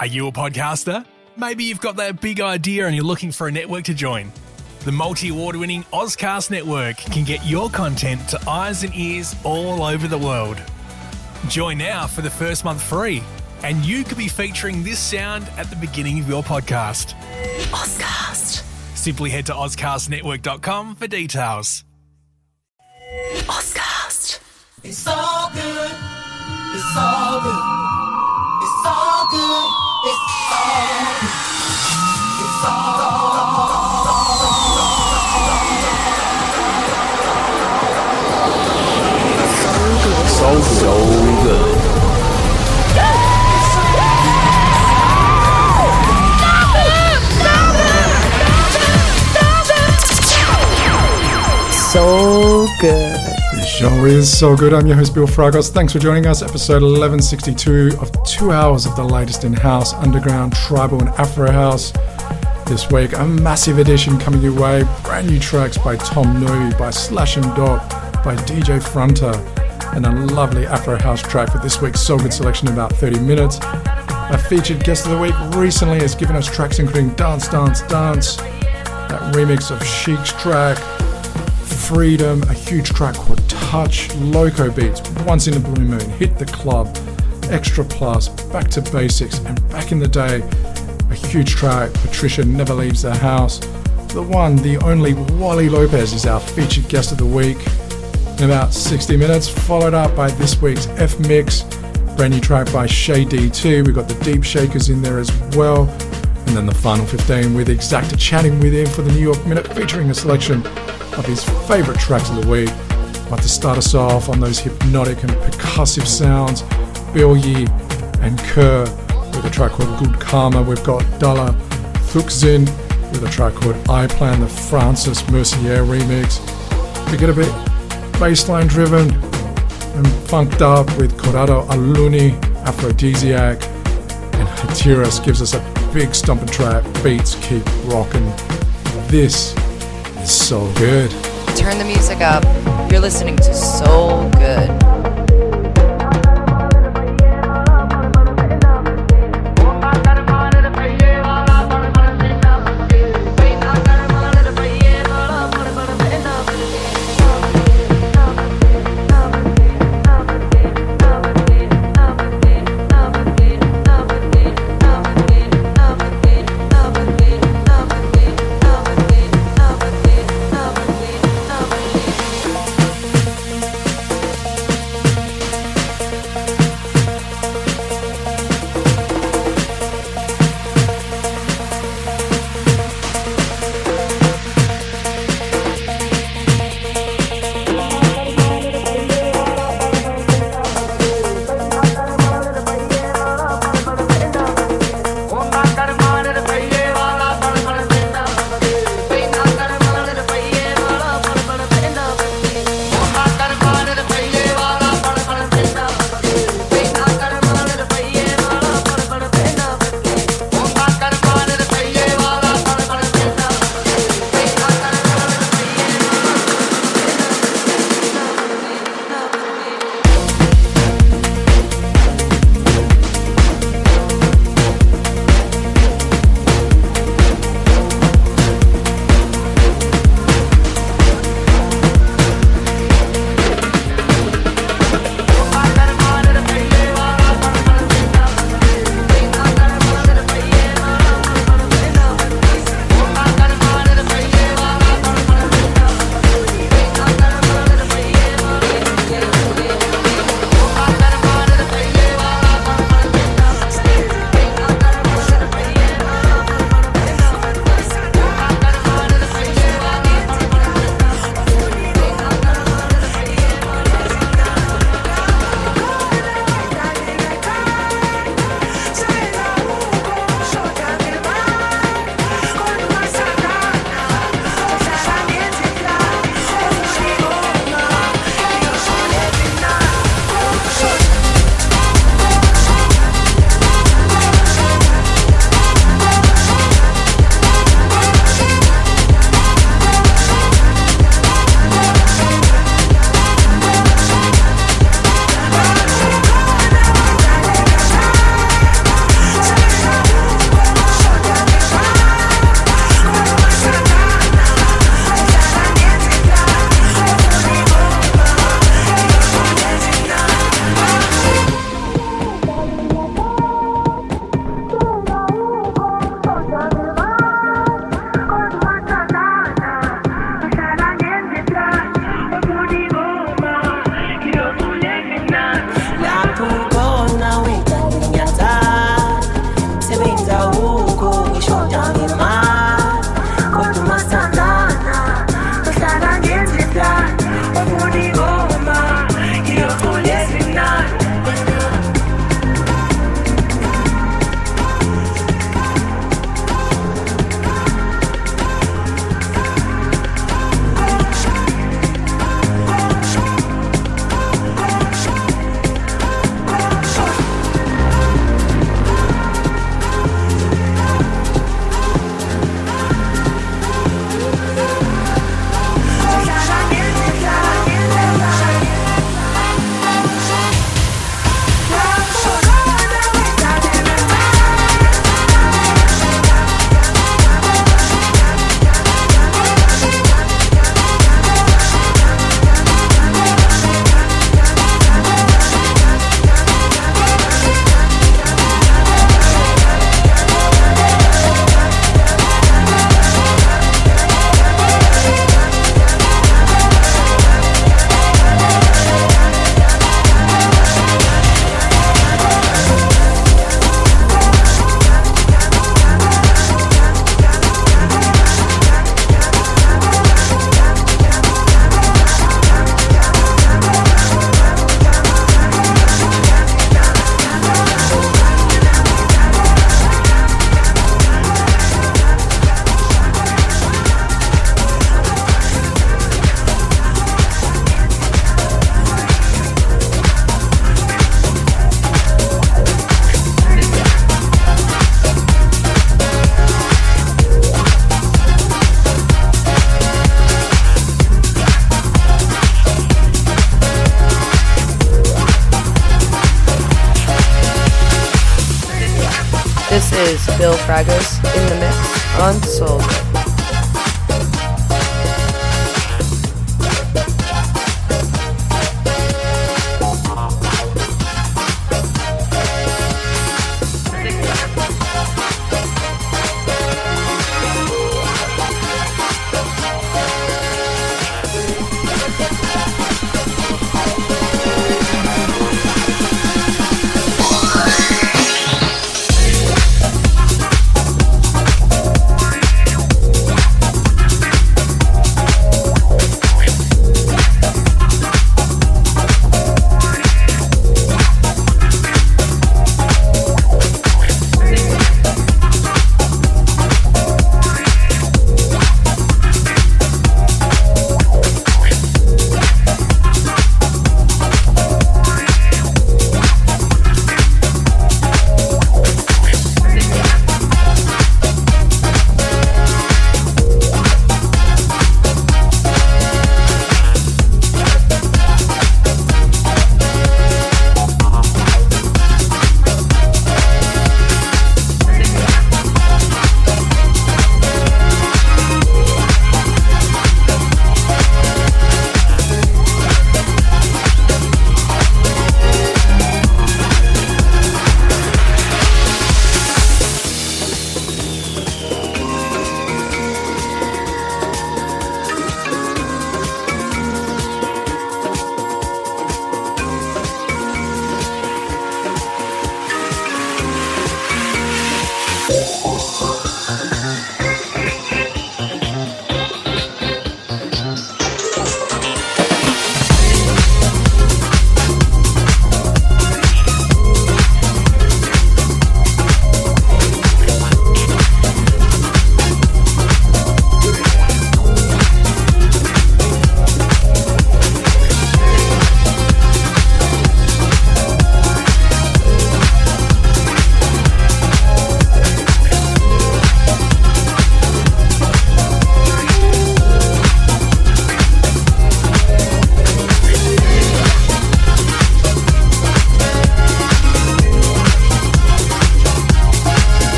Are you a podcaster? Maybe you've got that big idea and you're looking for a network to join. The multi-award-winning Ozcast Network can get your content to eyes and ears all over the world. Join now for the first month free, and you could be featuring this sound at the beginning of your podcast. Ozcast. Simply head to ozcastnetwork.com for details. Ozcast. It's all good. It's all good. It's all good. It's all good. It's all good. So good. So good. This show is so good. I'm your host, Bill Fragos. Thanks for joining us. Episode 1162 of 2 hours of the latest in house, underground, tribal, and Afro house. This week, a massive edition coming your way. Brand new tracks by Tom Novy, by Sllash and Doppe, by DJ Fronter, and a lovely Afro house track for this week's So Good selection in about 30 minutes. Our featured guest of the week recently has given us tracks including Dance, Dance, Dance, that remix of Chic's track, Freedom, a huge track called Touch, Loco Beats, Once in a Blue Moon, Hit the Club, Extra Plus, Back to Basics, and back in the day, a huge track, Patricia Never Leaves the House. The one, the only Wally Lopez is our featured guest of the week. In about 60 minutes, followed up by this week's F Mix, brand new track by Shay D2. We've got the Deepshakerz in there as well. And then the final 15 with Exacta chatting with him for the New York Minute, featuring a selection of his favourite tracks of the week. But to start us off on those hypnotic and percussive sounds, Belyi and Kirr with a track called Good Karma. We've got Dlala, Thukzin with a track called iPlan, the Francis Mercier remix. We get a bit bassline driven and funked up with Corrado, Alunni, Aphrodisiac, and Hatiras gives us a big stomping track. Beats keep rocking. This is so good. Turn the music up. You're listening to So Good. This is Bill Fragos in the mix on SoulGood.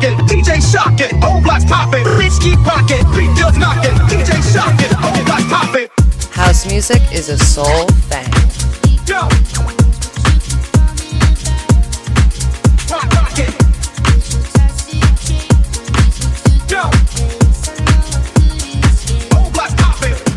rockin', DJ shockin', whole blocks poppin', bitch keep rockin', beat just knockin', DJ shockin', whole blocks poppin'. House music is a soul thing. Yo. Rock it. Yo. Whole blocks poppin'.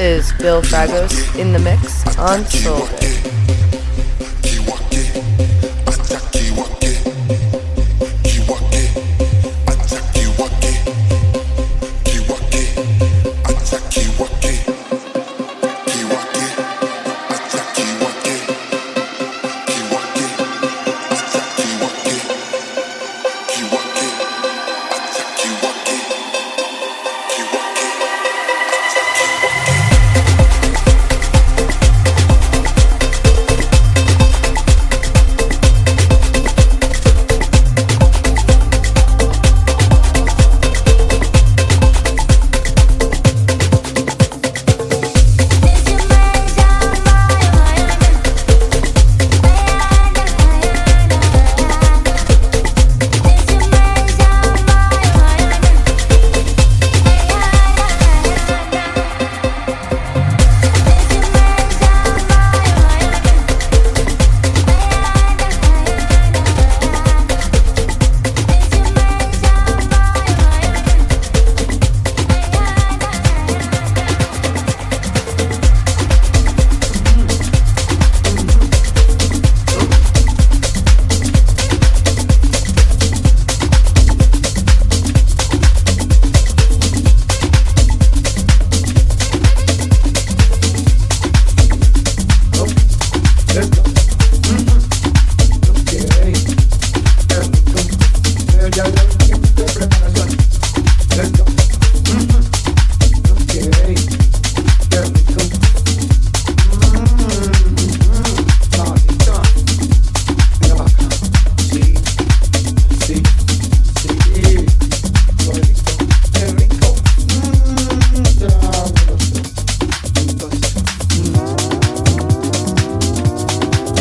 is Bill Fragos in the mix on SoulGood.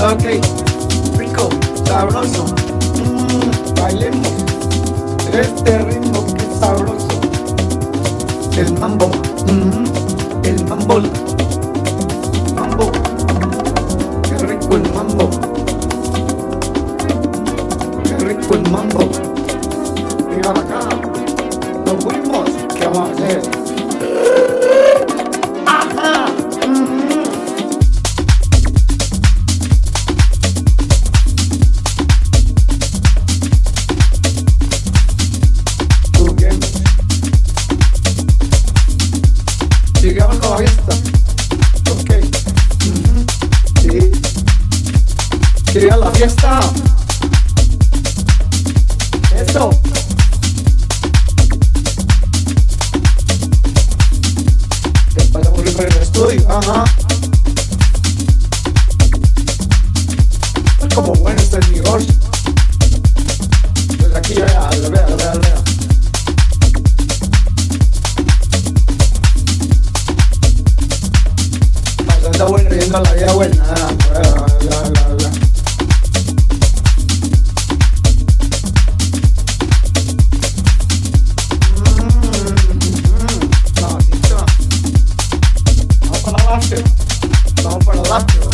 Ok, rico, sabroso, bailemos este ritmo que es sabroso. El mambo, el mambo, mambo, qué rico el mambo, qué rico el mambo. Mira acá, nos fuimos, ¿qué vamos a hacer? Ajá. Llegamos a la fiesta. Ok. Sí. Llegué a la fiesta. Eso. ¿Qué pasa por el estudio? Ajá. Es como bueno este es mi negocio. Pues aquí ya, lo vea. Pasando bueno, riendo la vida buena. Vamos para el after, ok.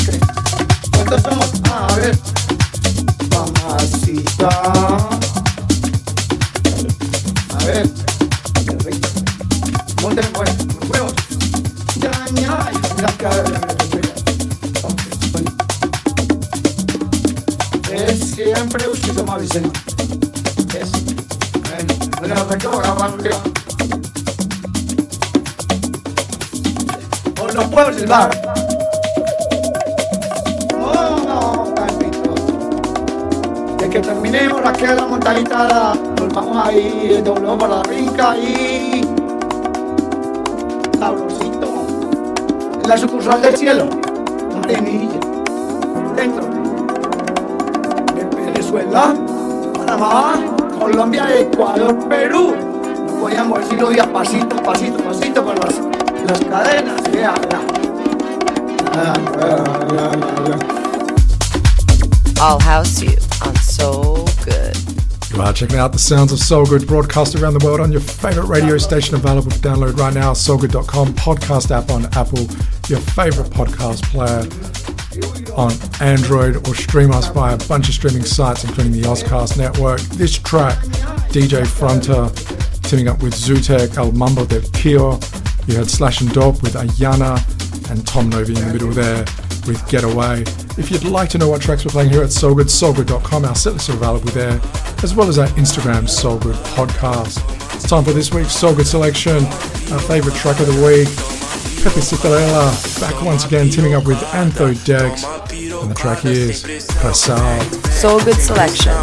¿Cuántos somos? A ver. Mamacita. A ver. Qué rico. Monten pues, los huevos. Ya. La cara. Es siempre usted toma Vicente. Es. Bueno, arrancamos la barriga. Os lo puedo silbar. No, calpito. De que terminemos la montañitada, nos vamos ahí, doblamos para la rica y sabrosito. En la sucursal del cielo, Marinilla, dentro de Venezuela, Panamá, Colombia, Ecuador, Perú. Voy a moverlo ya pasito por las cadenas. Yeah. I'll house you on SoulGood. You are checking out the sounds of SoulGood, broadcast around the world on your favorite radio station, available for download right now, soulgood.com, podcast app on Apple, your favorite podcast player on Android, or stream us via a bunch of streaming sites, including the Ozcast network. This track, DJ Fronter teaming up with Zootech, Mambo de Kirr, You had Sllash and Doppe with Ayana and Tom Novy in the middle there with Getaway. If you'd like to know what tracks we're playing here at SoulGood, soulgood.com, our setlists are available there, as well as our Instagram SoulGood podcast. It's time for this week's SoulGood selection, our favourite track of the week. Peppe Citarella back once again teaming up with Antho Dex, and the track is PRESSÃO. SoulGood selection.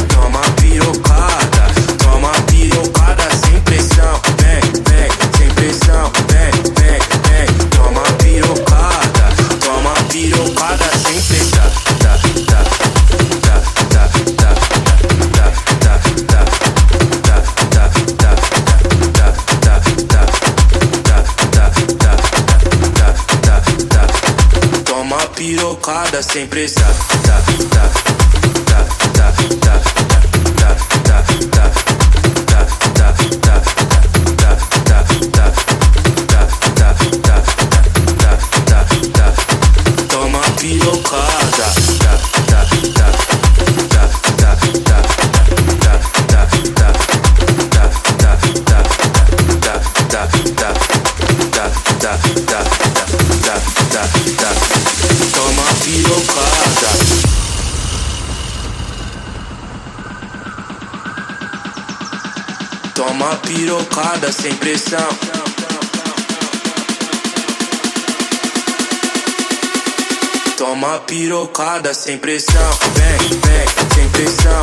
Toma pirocada sem pressão, sem pressão, toma pirocada sem pressão, toma pirocada sem pressão, toma pirocada sem pressão, toma pirocada sem pressão, sem pressão,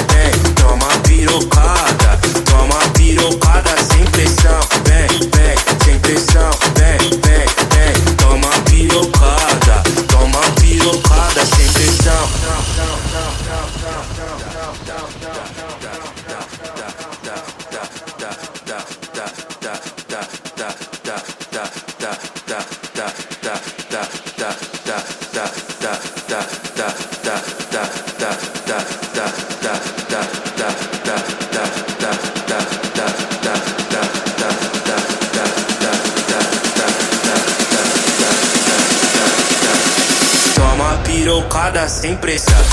toma pirocada sem pressão, sem pressão, toma pirocada sem pressão, sem pressão,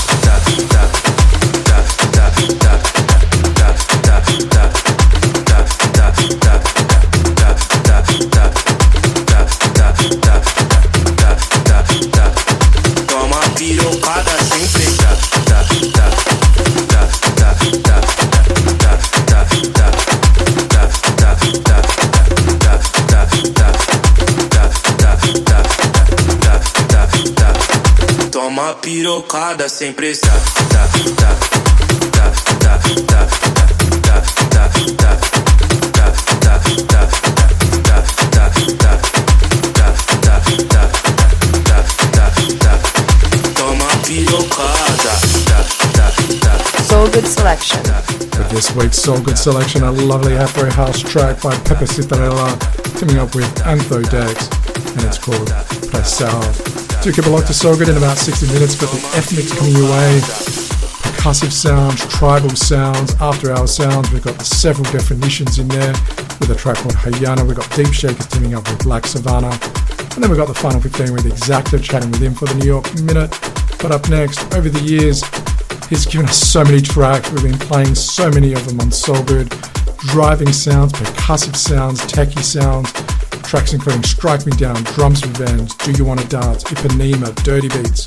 toma pirocada sem pressão. Pirocada sem pressão. Toma pirocada sem pressão. Toma pirocada sem pressão. Toma pirocada. SoulGood selection. For this week's SoulGood selection, a lovely Afro house track by Peppe Citarella teaming up with Antho Dex, and it's called PRESSÃO. Do keep a lock to SoulGood in about 60 minutes. Got the F-Mix coming your way. Percussive sounds, tribal sounds, after-hour sounds. We've got the several definitions in there with a track called Hayana. We've got Deepshakerz teaming up with Black Savana. And then we've got the final 15 with Exacta, chatting with him for the New York Minute. But up next, over the years, he's given us so many tracks. We've been playing so many of them on SoulGood. Driving sounds, percussive sounds, techie sounds. Tracks including Strike Me Down, Drums Revenge, Do You Wanna Dance, Ipanema, Dirty Beats,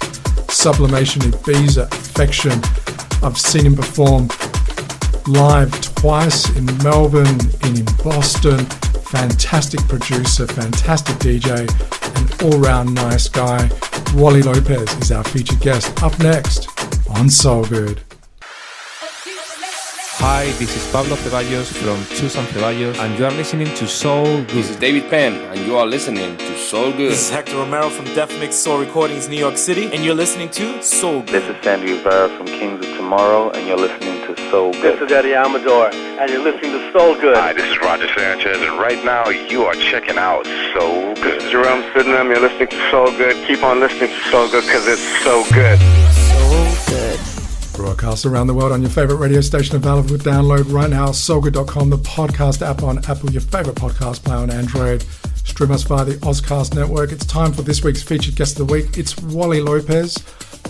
Sublimation, Ibiza, Affection. I've seen him perform live twice in Melbourne and in Boston. Fantastic producer, fantastic DJ, and all-round nice guy. Wally Lopez is our featured guest. Up next on SoulGood. Hi, this is Pablo Ceballos from Susan Ceballos, and you are listening to SoulGood. This is David Penn, and you are listening to SoulGood. This is Hector Romero from Def Mix Soul Recordings, New York City, and you're listening to SoulGood. This is Sandy Rivera from Kings of Tomorrow, and you're listening to SoulGood. This is Eddie Amador, and you're listening to SoulGood. Hi, this is Roger Sanchez, and right now you are checking out SoulGood. This is Jerome Sydenham, you're listening to SoulGood. Keep on listening to SoulGood because it's so good. SoulGood. Broadcast around the world on your favorite radio station, available for download right now. SoulGood.com, the podcast app on Apple, your favorite podcast player on Android. Stream us via the Ozcast network. It's time for this week's featured guest of the week. It's Wally Lopez.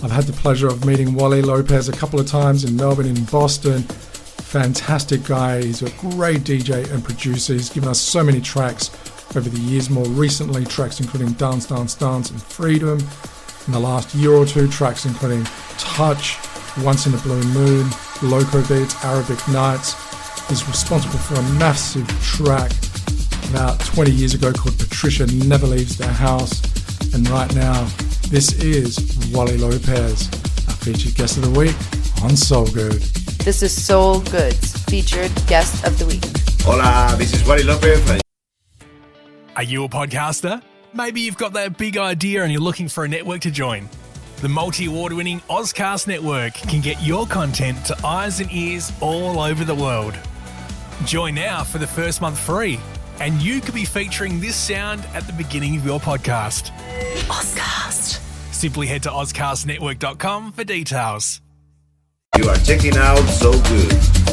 I've had the pleasure of meeting Wally Lopez a couple of times in Melbourne and Boston. Fantastic guy. He's a great DJ and producer. He's given us so many tracks over the years. More recently, tracks including Dance, Dance, Dance and Freedom. In the last year or two, tracks including Touch, Once in a Blue Moon, Loco Beats, Arabic Nights. He's responsible for a massive track about 20 years ago called Patricia Never Leaves the House. And right now, this is Wally Lopez, our featured guest of the week on SoulGood. This is SoulGood's featured guest of the week. Hola, this is Wally Lopez. Are you a podcaster? Maybe you've got that big idea and you're looking for a network to join. The multi-award-winning Ozcast network can get your content to eyes and ears all over the world. Join now for the first month free, and you could be featuring this sound at the beginning of your podcast. Ozcast. Simply head to ozcastnetwork.com for details. You are checking out SoulGood.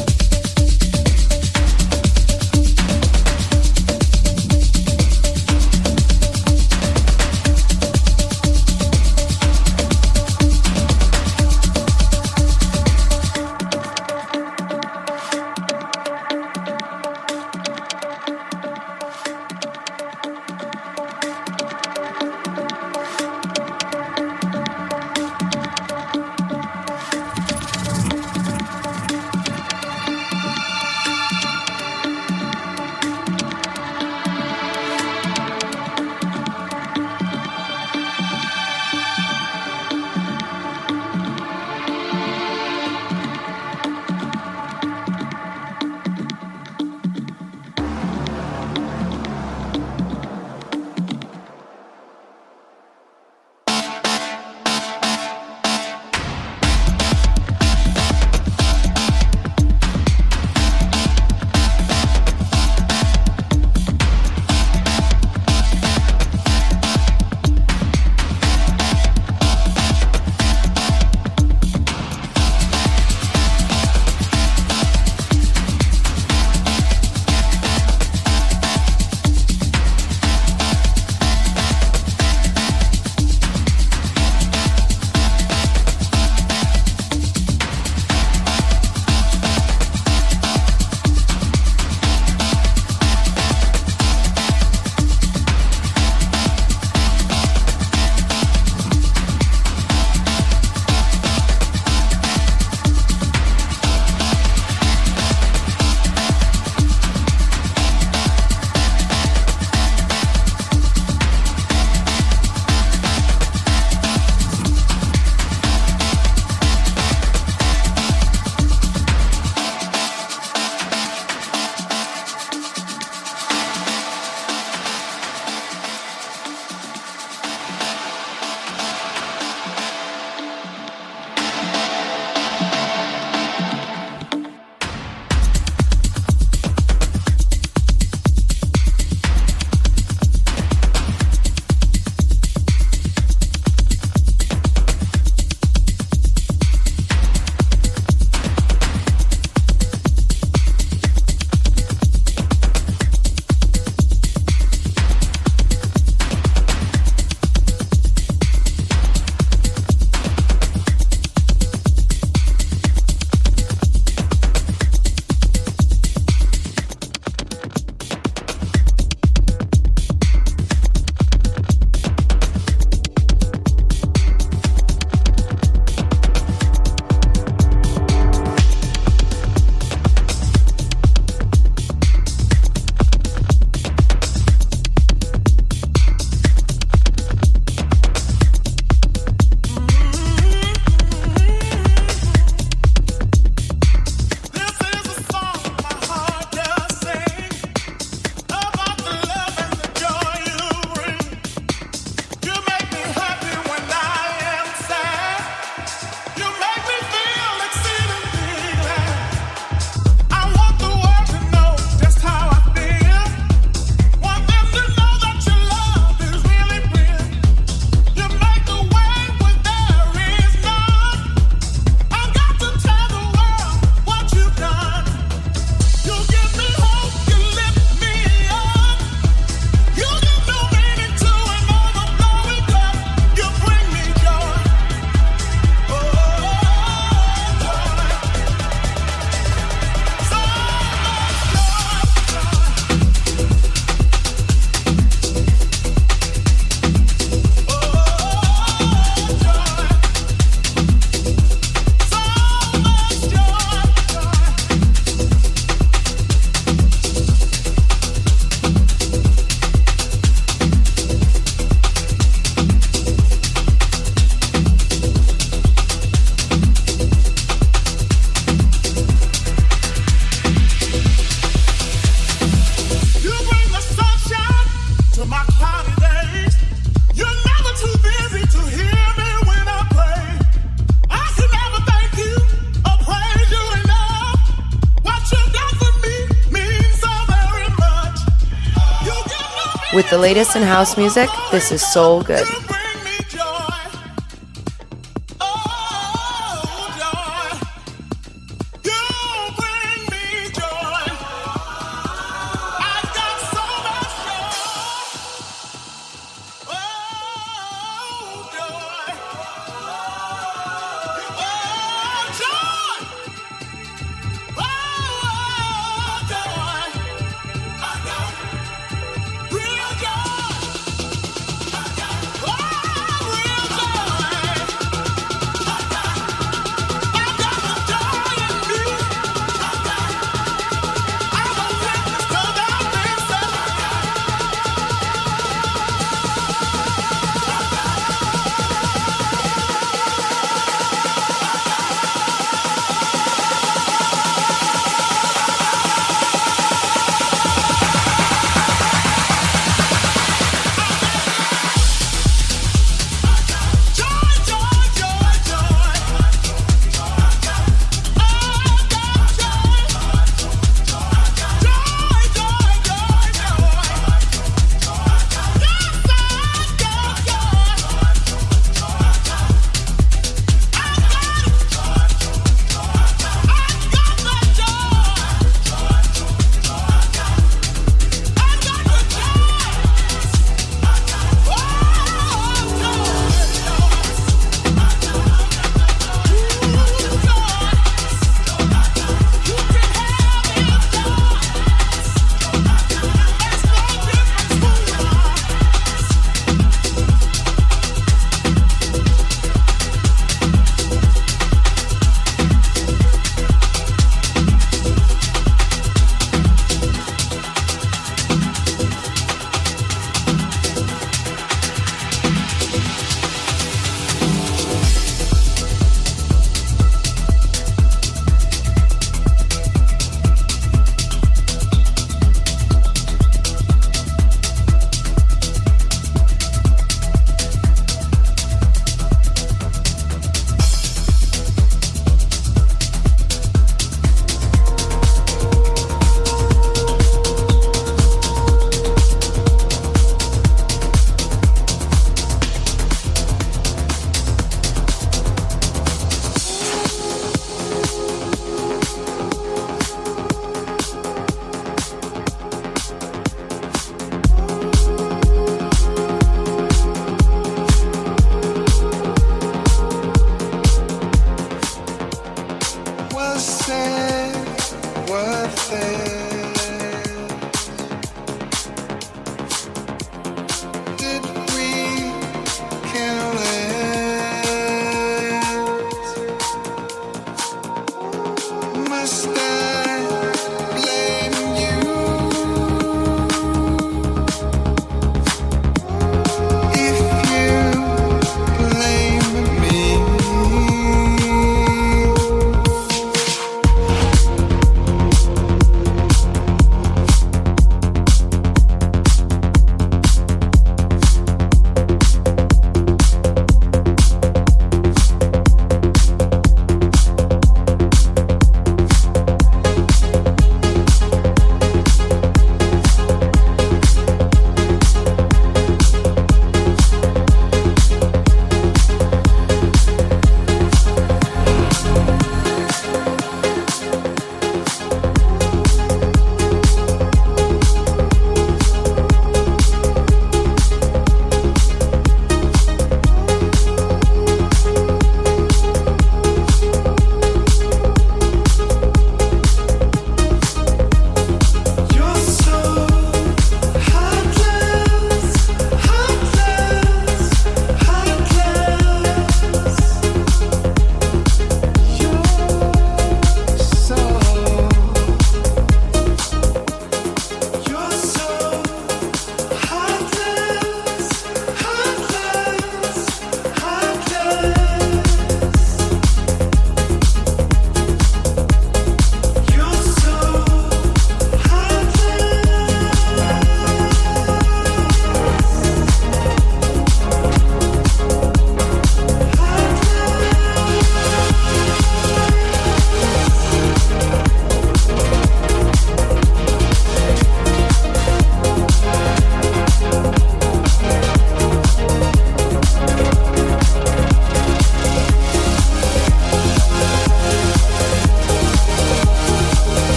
With the latest in house music, this is SoulGood.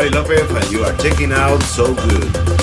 Wally Lopez, and you are checking out So Good.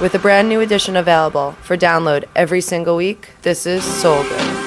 with a brand new edition available for download every single week. This is SoulGood.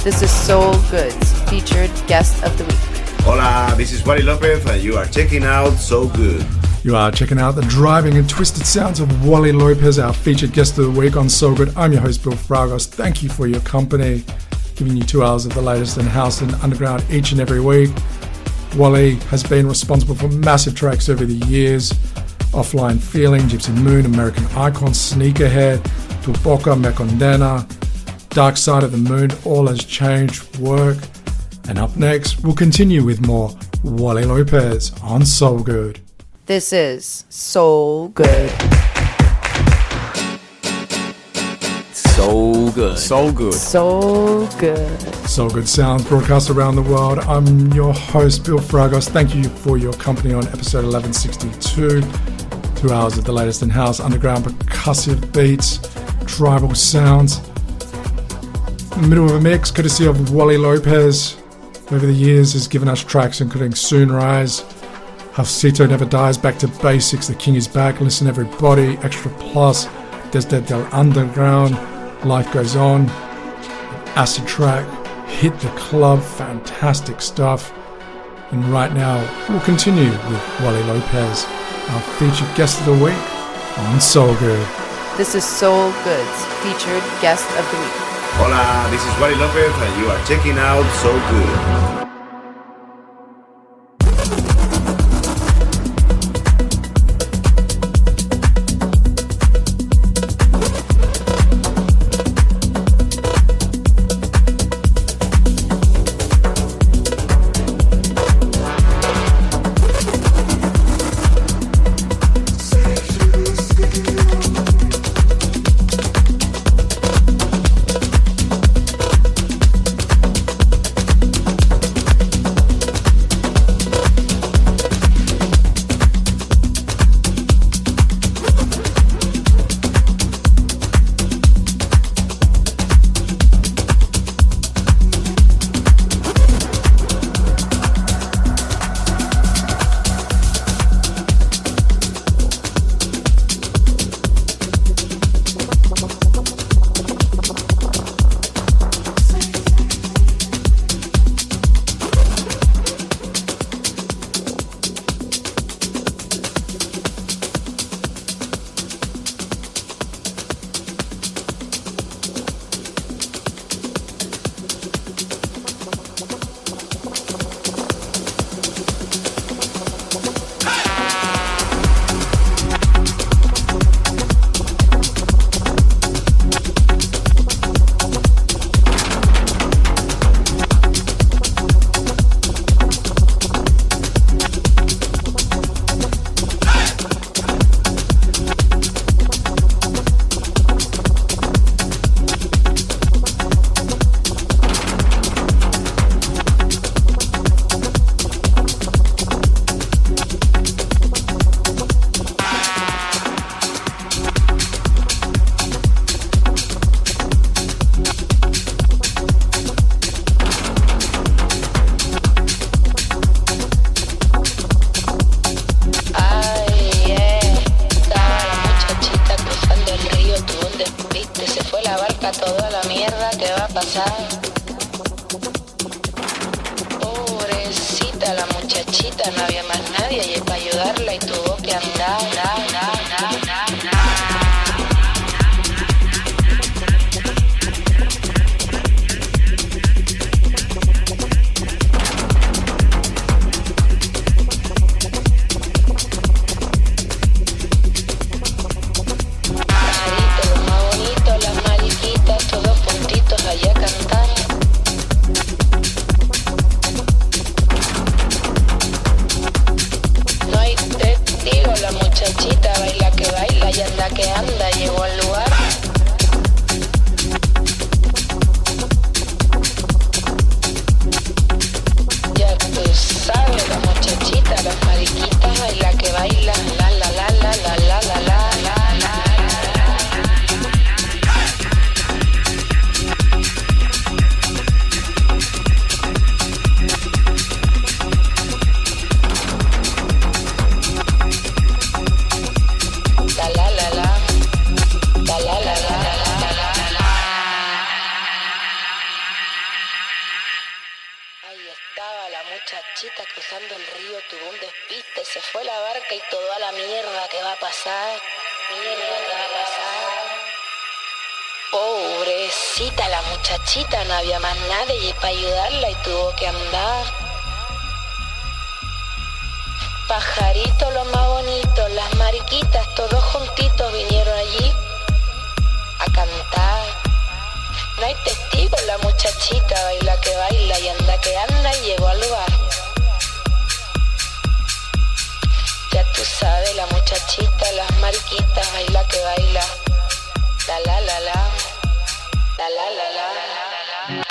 This is SoulGood's featured guest of the week. Hola, this is Wally Lopez, and you are checking out SoulGood. You are checking out the driving and twisted sounds of Wally Lopez, our featured guest of the week on SoulGood. I'm your host, Bill Fragos. Thank you for your company, giving you 2 hours of the latest in house and underground each and every week. Wally has been responsible for massive tracks over the years: Offline Feeling, Gypsy Moon, American Icon, Sneakerhead, Tupoka, Me Condena, Dark Side of the Moon, All Has Changed, Work. And up next, we'll continue with more Wally Lopez on SoulGood. This is SoulGood. SoulGood. SoulGood. SoulGood. SoulGood sounds broadcast around the world. I'm your host, Bill Fragos. Thank you for your company on episode 1162. 2 hours of the latest in house, underground percussive beats, tribal sounds. In the middle of a mix, courtesy of Wally Lopez. Over the years has given us tracks including Soon Rise, Halcito Never Dies, Back to Basics, The King Is Back, Listen Everybody, Extra Plus, Desde del Underground, Life Goes On, Acid Track, Hit the Club, fantastic stuff. And right now, we'll continue with Wally Lopez, our featured guest of the week on SoulGood. This is SoulGood's featured guest of the week. Hola, this is Wally Lopez, and you are checking out SoulGood. Muchachita cruzando el río tuvo un despiste, se fue la barca y todo a la mierda. ¿Qué va a pasar? Mierda, ¿qué va a pasar? Pobrecita la muchachita, no había más nadie para ayudarla y tuvo que andar. Pajaritos los más bonitos, las mariquitas, todos juntitos vinieron allí a cantar. No hay testigos, la muchachita baila que baila y anda que anda y llegó al lugar. Ya tú sabes, la muchachita, las mariquitas, baila que baila. La la la la, la la la la.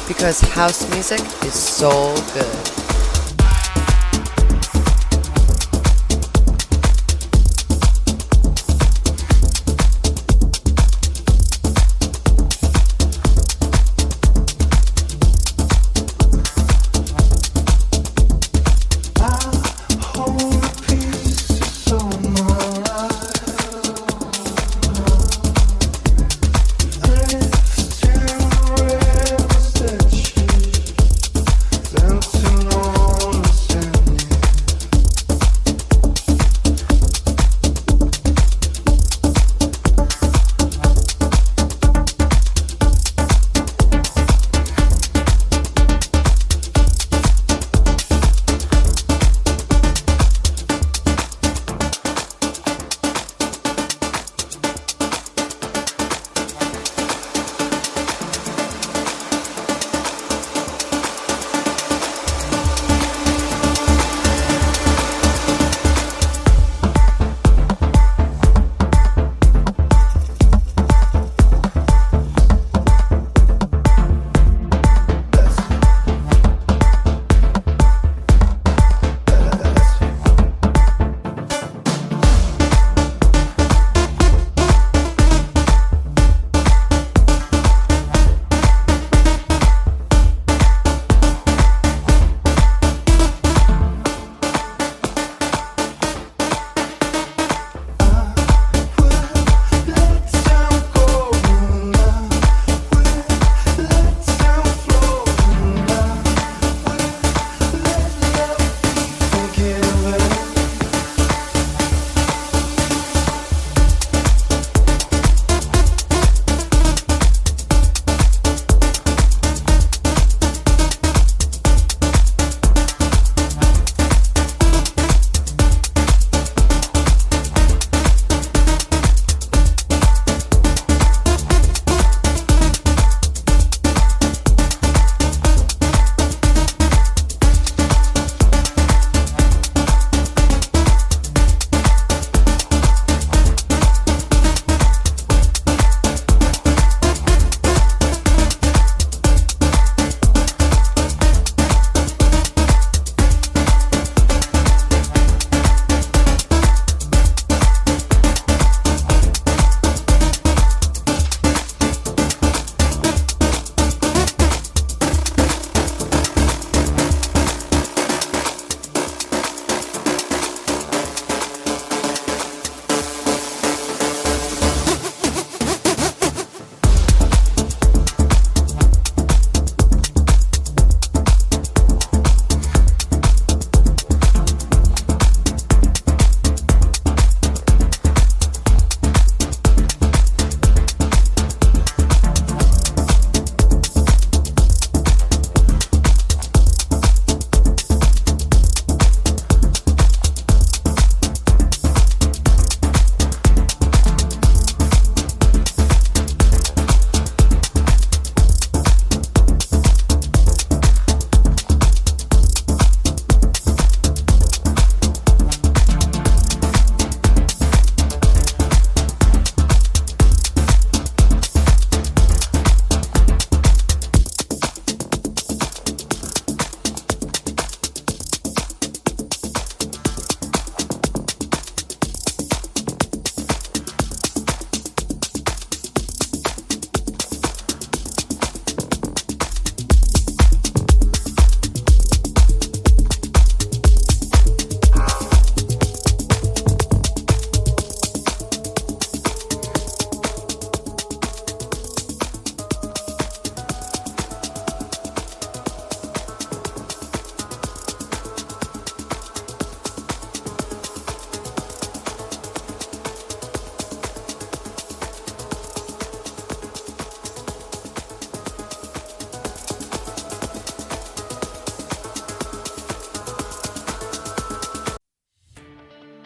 Because house music is so good. To know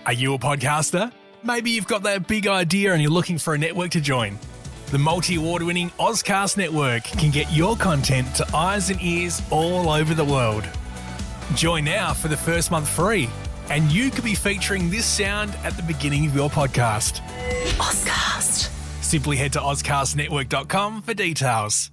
Are you a podcaster? Maybe you've got that big idea and you're looking for a network to join. The multi-award winning Ozcast network can get your content to eyes and ears all over the world. Join now for the first month free, and you could be featuring this sound at the beginning of your podcast. Ozcast. Simply head to ozcastnetwork.com for details.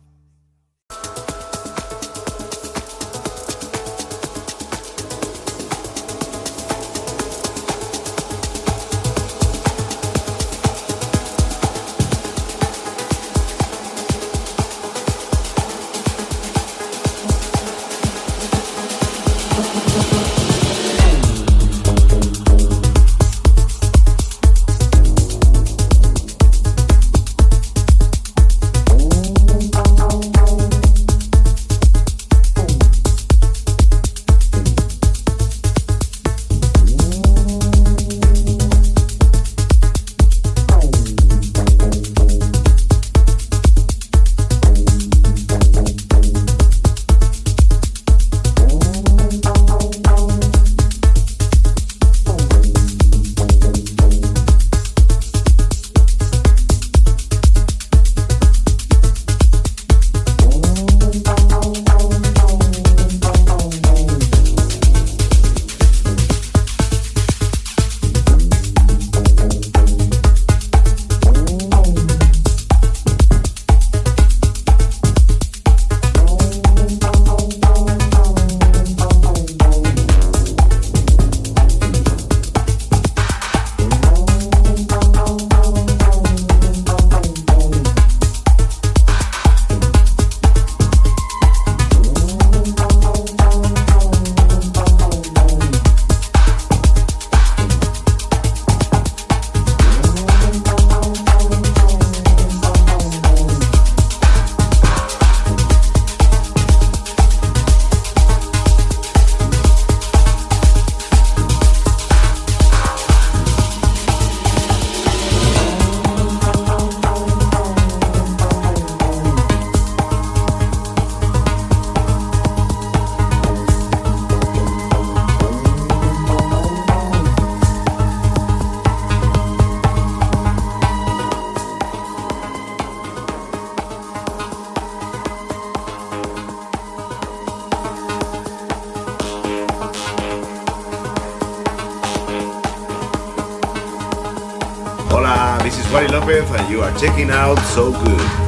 Hola, this is Wally Lopez and you are checking out SoulGood.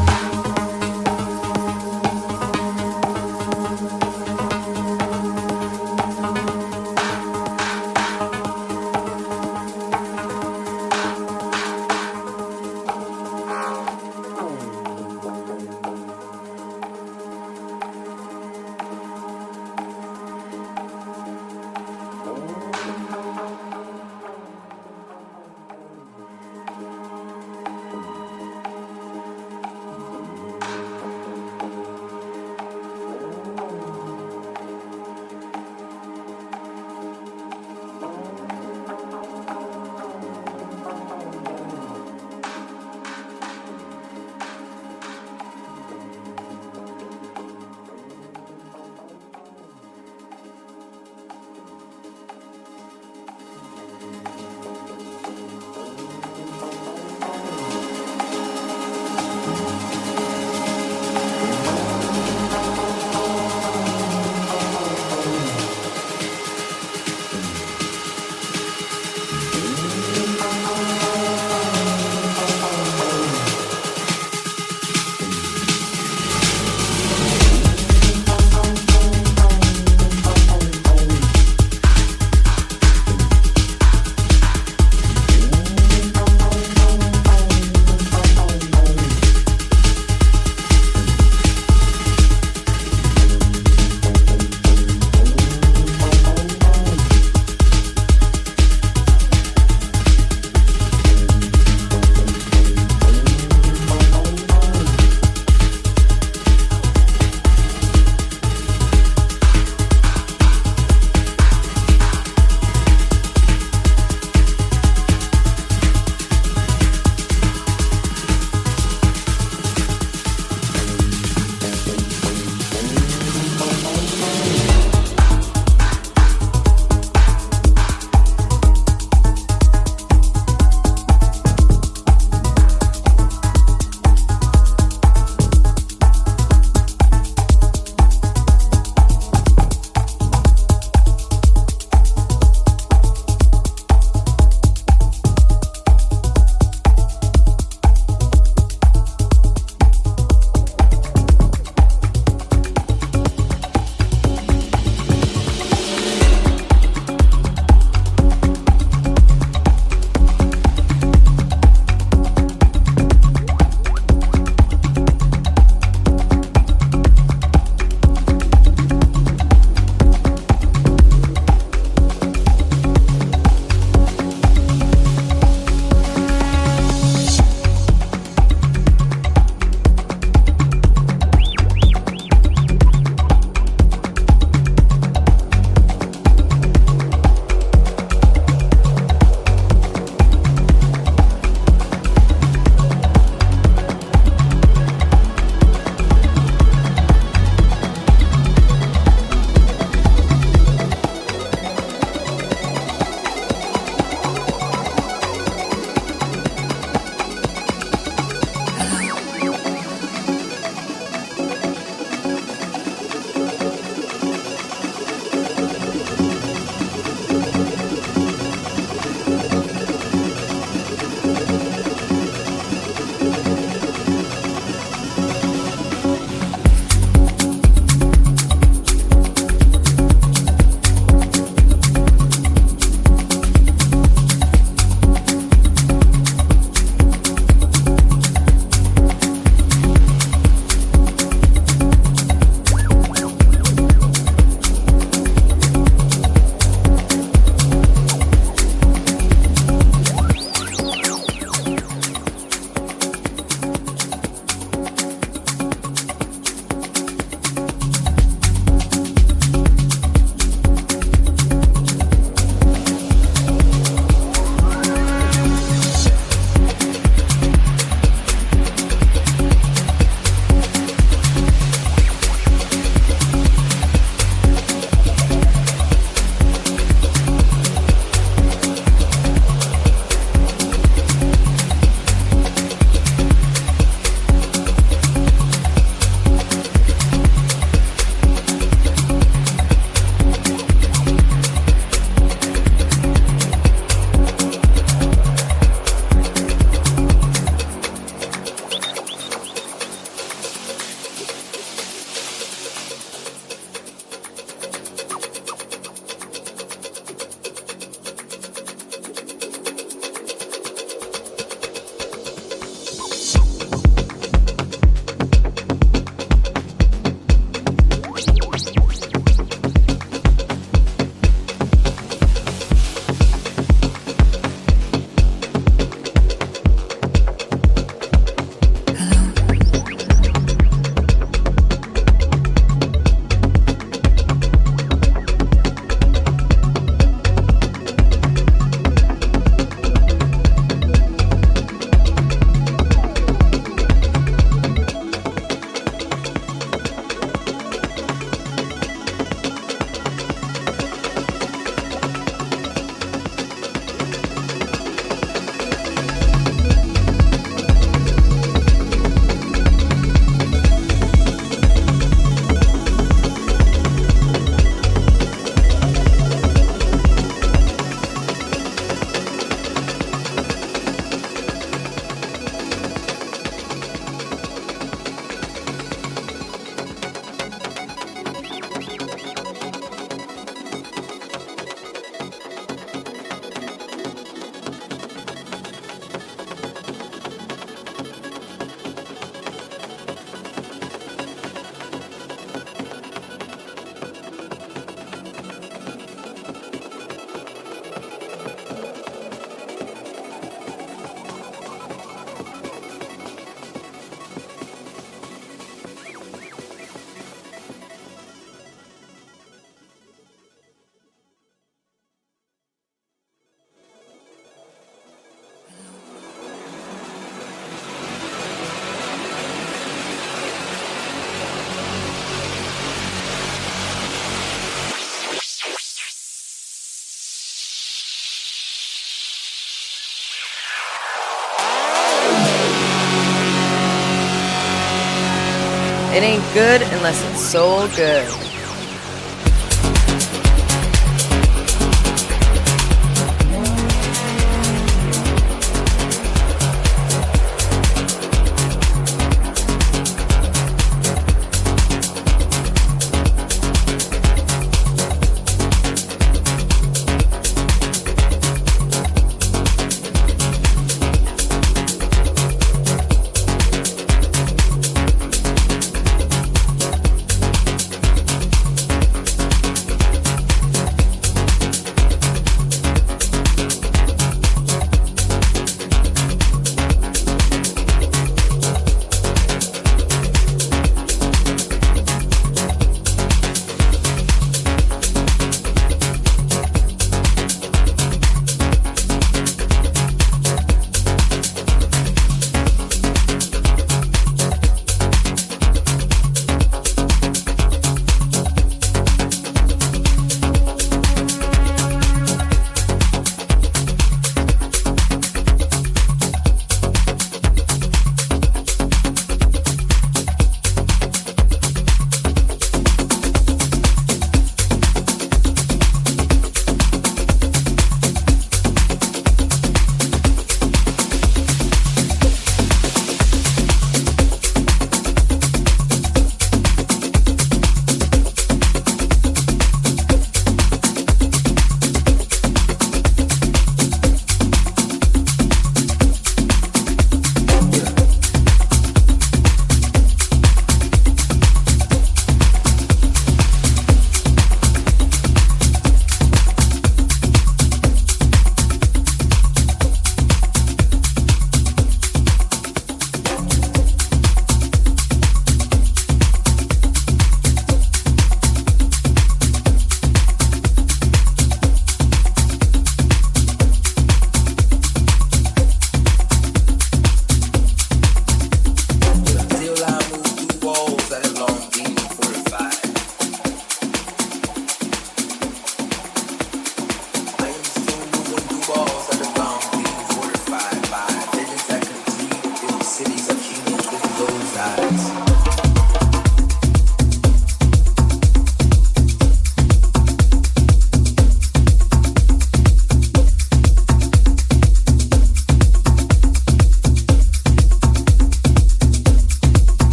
It ain't good unless it's soul good.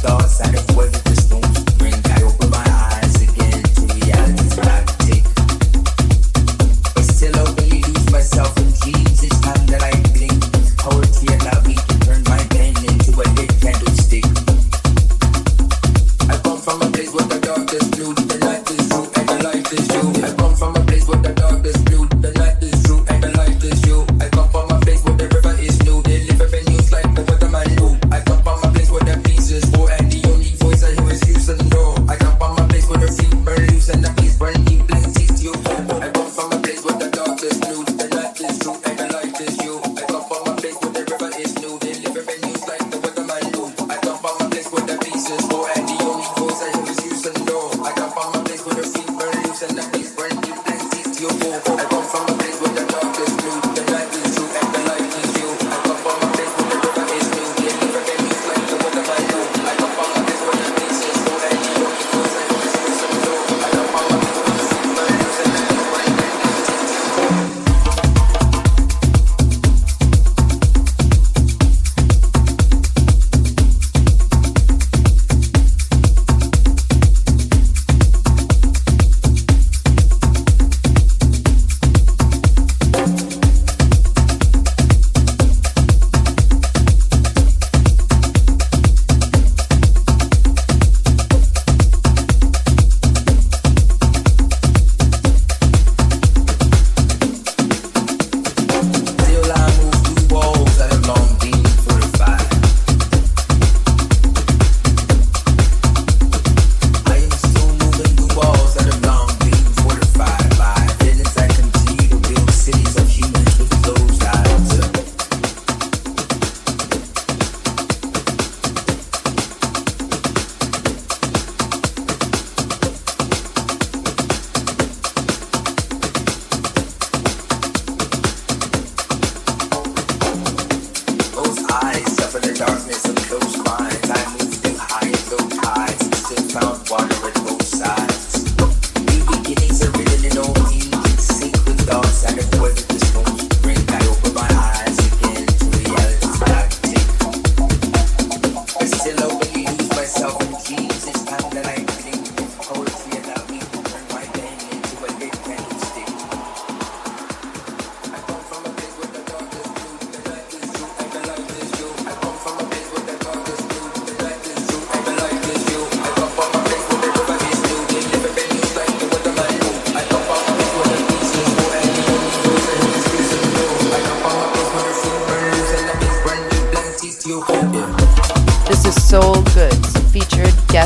Thoughts out of weather, the storms bring. I open my eyes.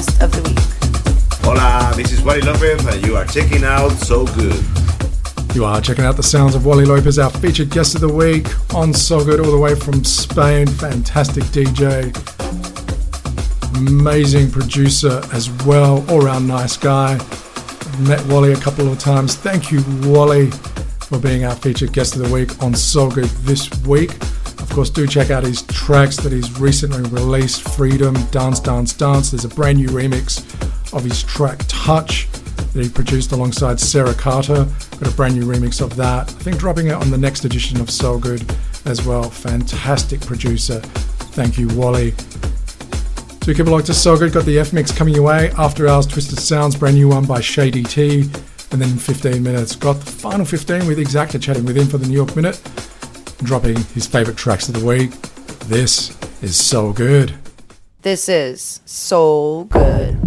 guest of the week. Hola, this is Wally Lopez, and you are checking out SoulGood. You are checking out the sounds of Wally Lopez, our featured guest of the week on SoulGood, all the way from Spain. Fantastic DJ, amazing producer as well, all-round nice guy. Met Wally a couple of times. Thank you, Wally, for being our featured guest of the week on SoulGood this week. Of course, do check out his tracks that he's recently released, Freedom, Dance, Dance, Dance. There's a brand new remix of his track Touch that he produced alongside Sarah Carter. Got a brand new remix of that. I think dropping it on the next edition of SoulGood as well. Fantastic producer. Thank you, Wally. So keep it locked to SoulGood. Got the F-Mix coming your way. After Hours Twisted Sounds, brand new one by Shay DT. And then in 15 minutes, got the final 15 with Exacta chatting with him for the New York Minute, dropping his favourite tracks of the week. This is SoulGood. This is SoulGood.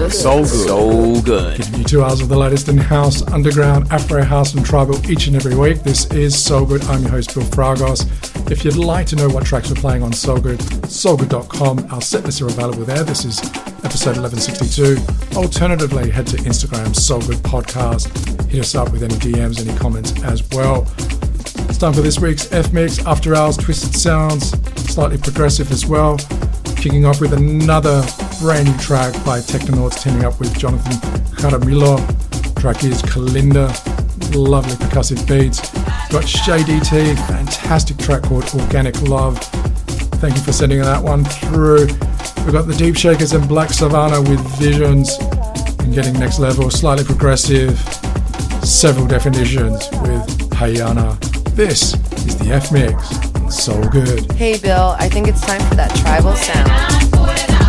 SoulGood. Giving you 2 hours of the latest in house, underground, Afro house and tribal each and every week. This is SoulGood. I'm your host, Bill Fragos. If you'd like to know what tracks we're playing on SoulGood, soulgood.com. Our set lists are available there. This is episode 1162. Alternatively, head to Instagram, SoulGood Podcast. Hit us up with any DMs, any comments as well. It's time for this week's F-Mix, After Hours Twisted Sounds, slightly progressive as well. Kicking off with another brand new track by Tektonauts teaming up with Jonathan Jaramillo. Track is Calinda. Lovely percussive beats. Got Shay DT, fantastic track called Organic Love. Thank you for sending that one through. We've got the Deepshakerz and Black Savana with Visions and Getting Next Level, slightly progressive, several definitions with Hayana. This is the F-Mix. SoulGood. Hey Bill, I think it's time for that tribal sound. Suena,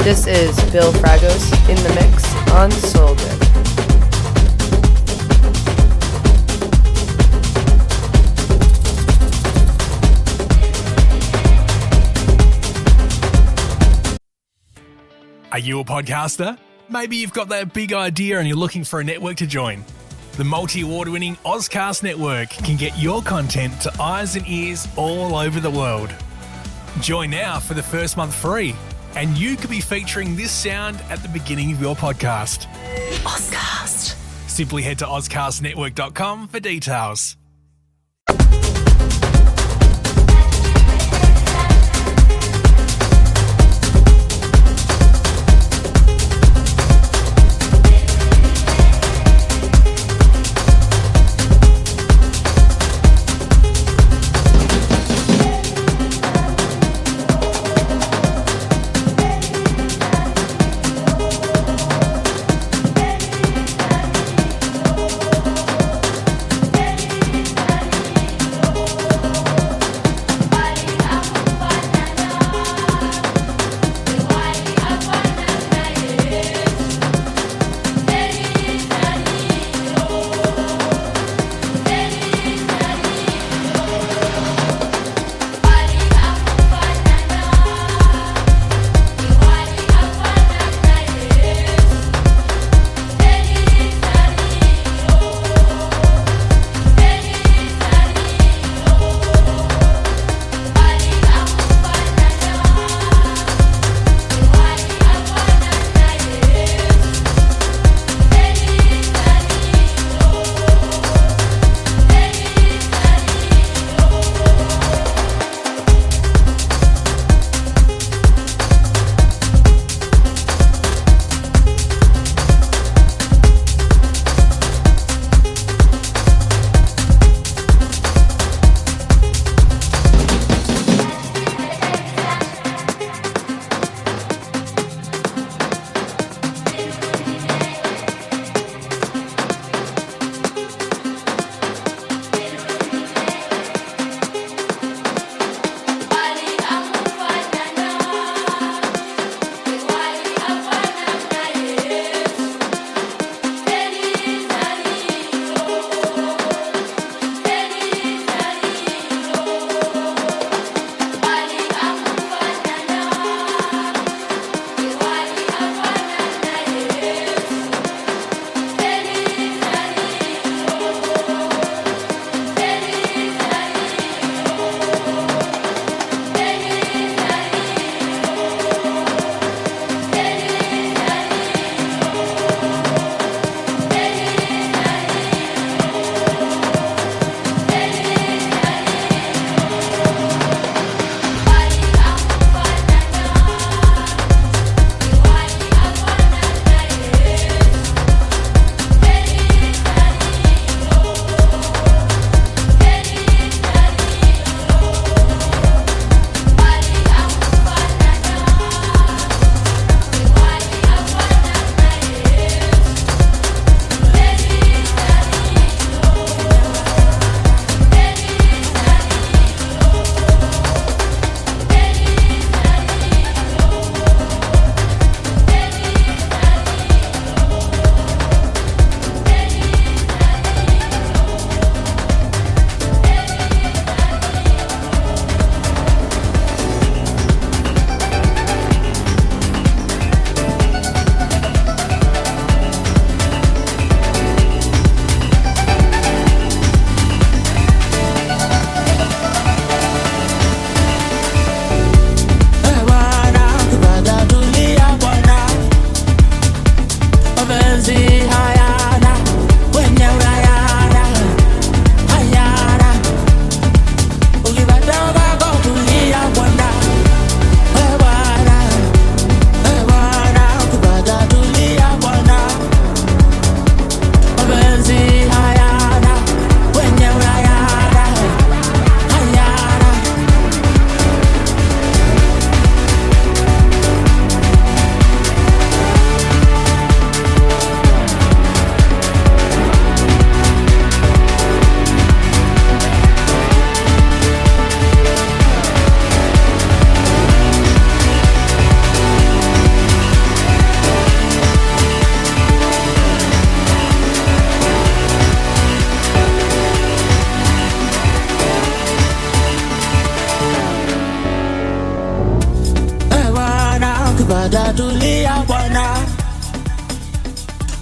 This is Bill Fragos in the mix on SoulGood. Are you a podcaster? Maybe you've got that big idea and you're looking for a network to join. The multi-award-winning Ozcast network can get your content to eyes and ears all over the world. Join now for the first month free, and you could be featuring this sound at the beginning of your podcast. Ozcast. Simply head to ozcastnetwork.com for details.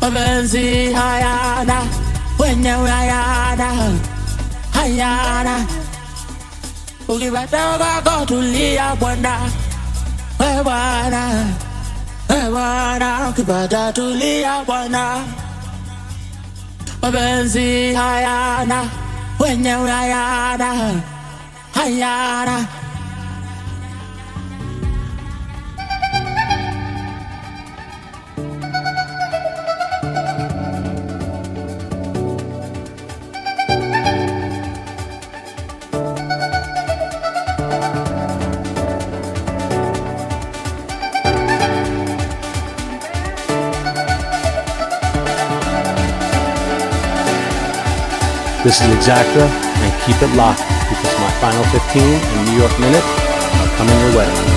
Mapenzi hayana, wenyewe hayana, hayana. Ukipata kutulia bwana, we bwana, ukipata tulia bwana. Mapenzi hayana, wenyewe hayana, hayana. This is Exacta, and keep it locked because my final 15 and New York Minute are coming your way.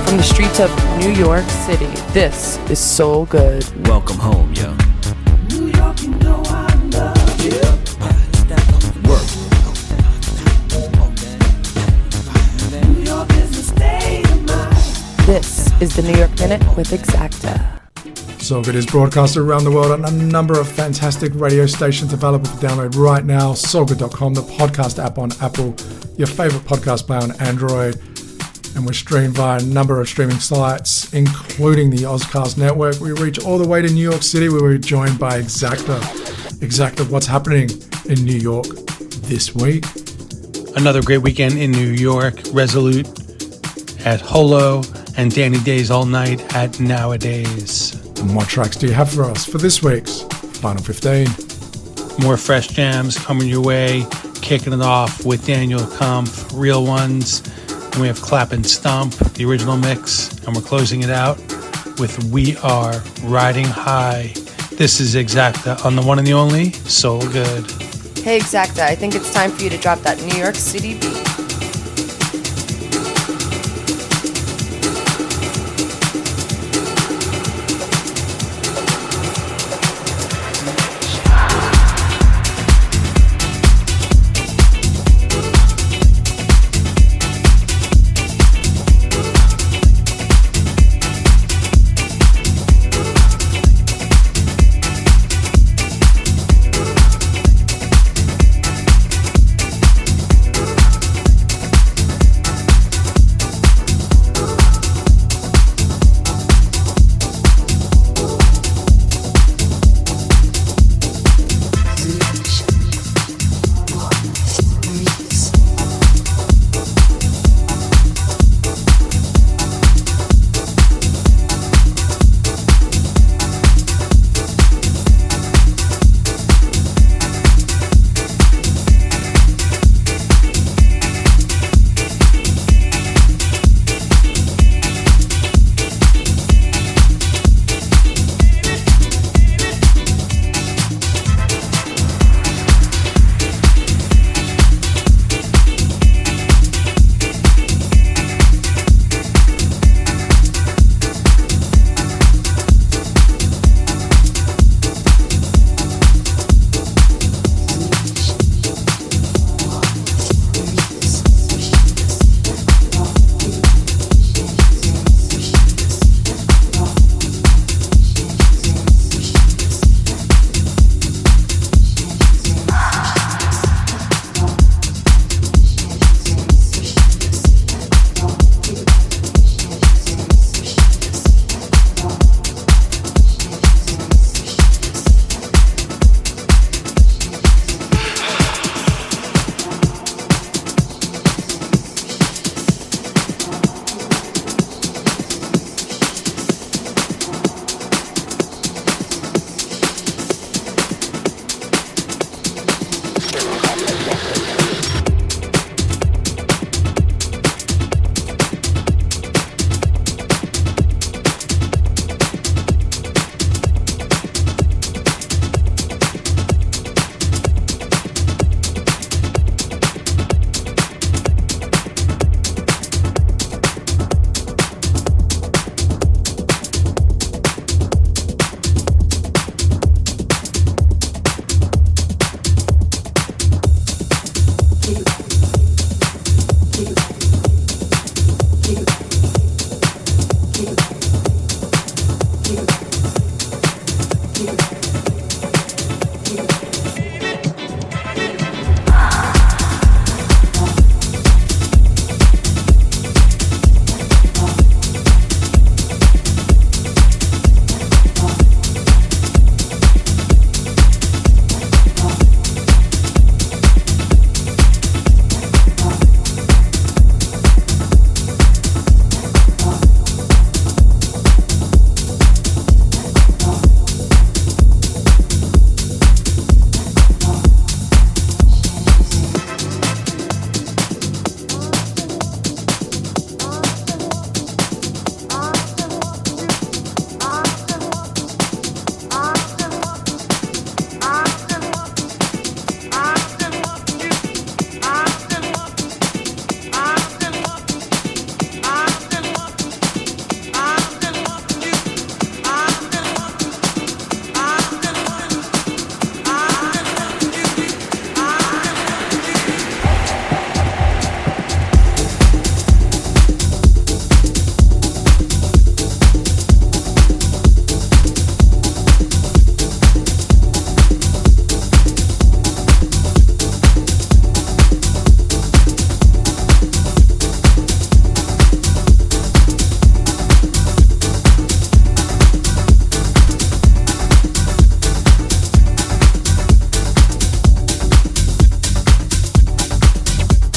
From the streets of New York City, this is SoulGood. Welcome home, yo. New York, you know I love you. Work. New York is the state of mind. This is the New York Minute with Exacta. SoulGood is broadcasted around the world on a number of fantastic radio stations available for download right now. SoulGood.com, the podcast app on Apple, your favorite podcast player on Android. And we're streamed via a number of streaming sites, including the Ozcast network. We reach all the way to New York City, where we're joined by Exacta. Exacta, what's happening in New York this week? Another great weekend in New York. Resolute at Holo and Danny Days All Night at Nowadays. And what tracks do you have for us for this week's Final 15? More fresh jams coming your way. Kicking it off with Daniel Kampf, Real Ones. And we have Clap and Stomp, the original mix. And we're closing it out with We Are Riding High. This is Exacta on the one and the only SoulGood. Hey Exacta, I think it's time for you to drop that New York City beat.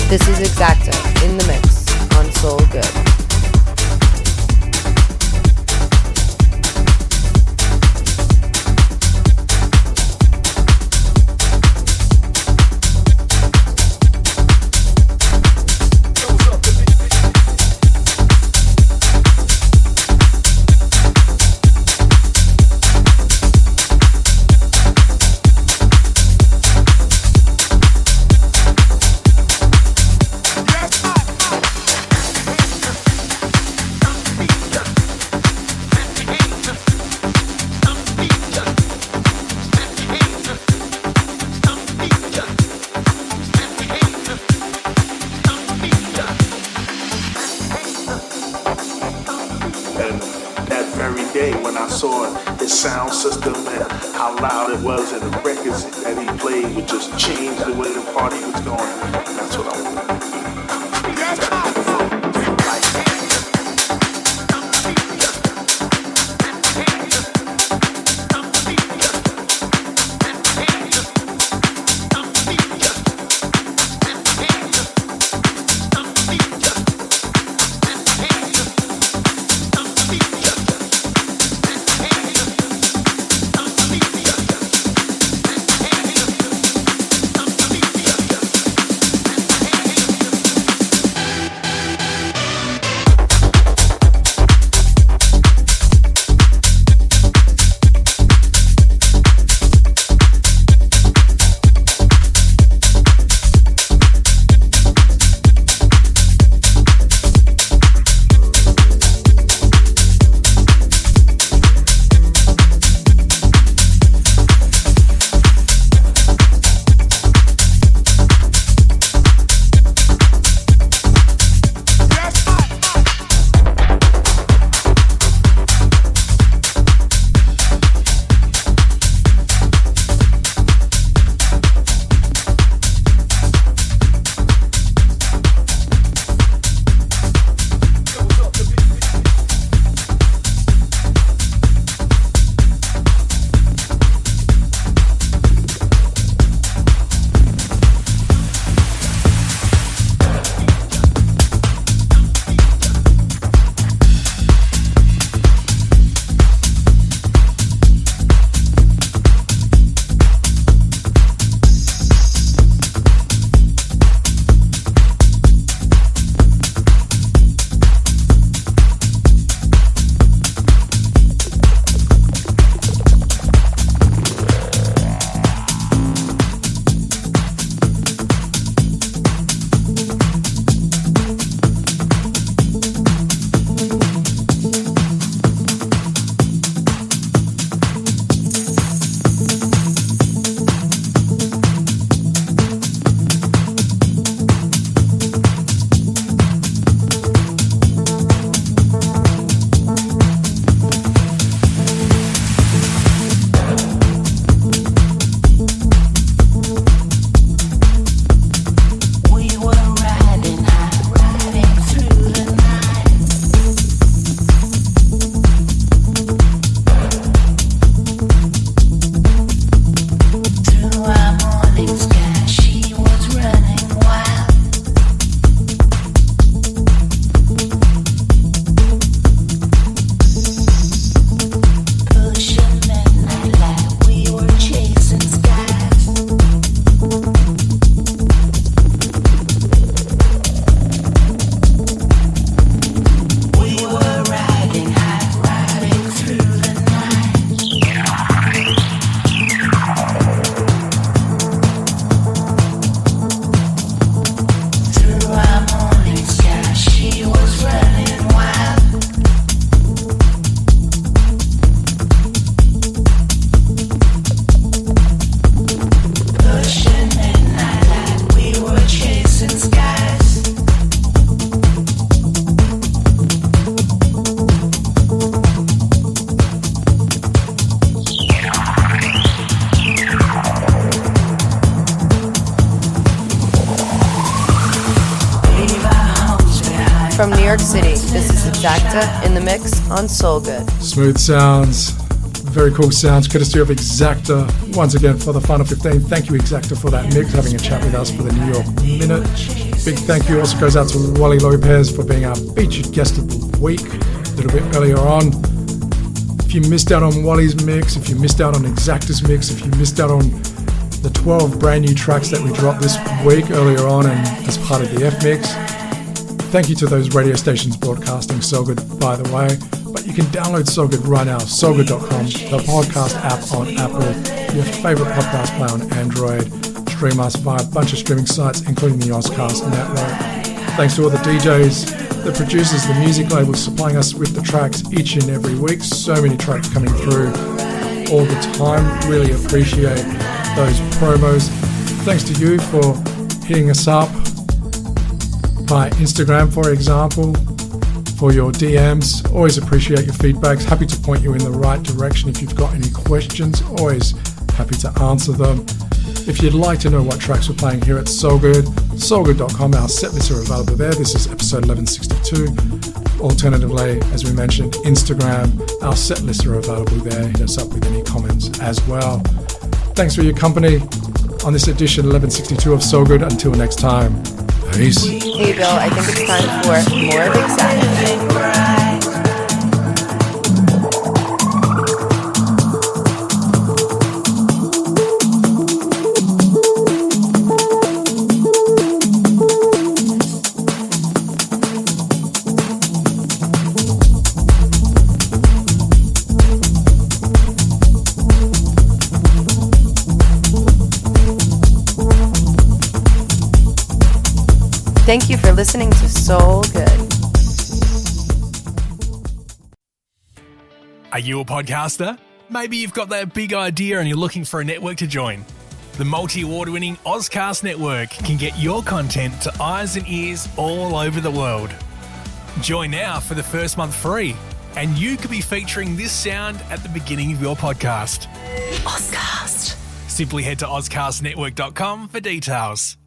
This is Exacta in the mix on SoulGood. Sound system and how loud it was, and the records that he played would just change the way the party was going. That's what I want. From New York City, this is Exacta in the mix on SoulGood. Smooth sounds, Very cool sounds, courtesy of Exacta. Once again, for the final 15, thank you, Exacta, for that mix, having a chat with us for the New York Minute. Big thank you also goes out to Wally Lopez for being our featured guest of the week a little bit earlier on. If you missed out on Wally's mix, if you missed out on Exacta's mix, if you missed out on the 12 brand new tracks that we dropped this week earlier on and as part of the F-Mix, thank you to those radio stations broadcasting SoulGood, by the way. But you can download SoulGood right now, soulgood.com, the podcast app on Apple, your favorite podcast player on Android. Stream us via a bunch of streaming sites, including the Ozcast network. Thanks to all the DJs, the producers, the music labels supplying us with the tracks each and every week. So many tracks coming through all the time. Really appreciate those promos. Thanks to you for hitting us up by Instagram, for example, for your DMs. Always appreciate your feedbacks. Happy to point you in the right direction if you've got any questions. Always happy to answer them. If you'd like to know what tracks we're playing here at SoulGood, soulgood.com, our set lists are available there. This is episode 1162. Alternatively, as we mentioned, Instagram, our set lists are available there. Hit us up with any comments as well. Thanks for your company on this edition 1162 of SoulGood. Until next time, peace. Hey Bill, I think it's time for more of Exacta. Thank you for listening to SoulGood. Are you a podcaster? Maybe you've got that big idea and you're looking for a network to join. The multi-award-winning Ozcast network can get your content to eyes and ears all over the world. Join now for the first month free, and you could be featuring this sound at the beginning of your podcast. Ozcast. Simply head to ozcastnetwork.com for details.